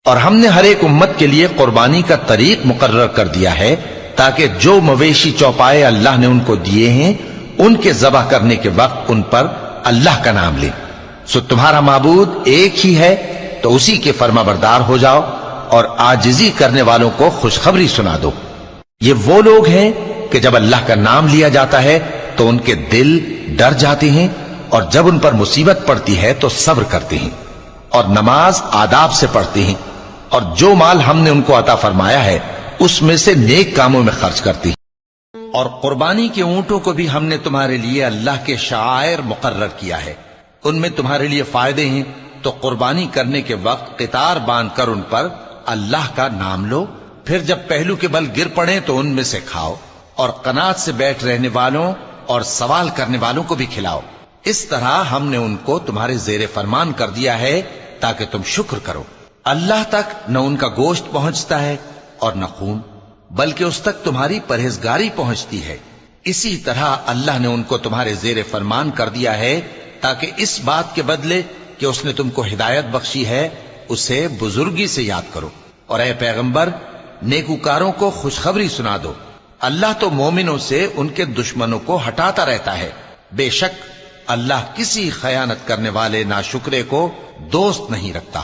اور ہم نے ہر ایک امت کے لیے قربانی کا طریق مقرر کر دیا ہے تاکہ جو مویشی چوپائے اللہ نے ان کو دیے ہیں ان کے ذبح کرنے کے وقت ان پر اللہ کا نام لیں۔ سو تمہارا معبود ایک ہی ہے تو اسی کے فرما بردار ہو جاؤ اور عاجزی کرنے والوں کو خوشخبری سنا دو۔ یہ وہ لوگ ہیں کہ جب اللہ کا نام لیا جاتا ہے تو ان کے دل ڈر جاتے ہیں اور جب ان پر مصیبت پڑتی ہے تو صبر کرتے ہیں اور نماز آداب سے پڑھتے ہیں اور جو مال ہم نے ان کو عطا فرمایا ہے اس میں سے نیک کاموں میں خرچ کرتے ہیں۔ اور قربانی کے اونٹوں کو بھی ہم نے تمہارے لیے اللہ کے شعائر مقرر کیا ہے، ان میں تمہارے لیے فائدے ہیں، تو قربانی کرنے کے وقت قطار باندھ کر ان پر اللہ کا نام لو، پھر جب پہلو کے بل گر پڑے تو ان میں سے کھاؤ، اور قناعت سے بیٹھ رہنے والوں اور سوال کرنے والوں کو بھی کھلاؤ۔ اس طرح ہم نے ان کو تمہارے زیر فرمان کر دیا ہے تاکہ تم شکر کرو۔ اللہ تک نہ ان کا گوشت پہنچتا ہے اور نہ خون، بلکہ اس تک تمہاری پرہیزگاری پہنچتی ہے۔ اسی طرح اللہ نے ان کو تمہارے زیر فرمان کر دیا ہے تاکہ اس بات کے بدلے کہ اس نے تم کو ہدایت بخشی ہے اسے بزرگی سے یاد کرو۔ اور اے پیغمبر، نیکوکاروں کو خوشخبری سنا دو، اللہ تو مومنوں سے ان کے دشمنوں کو ہٹاتا رہتا ہے، بے شک اللہ کسی خیانت کرنے والے ناشکرے کو دوست نہیں رکھتا۔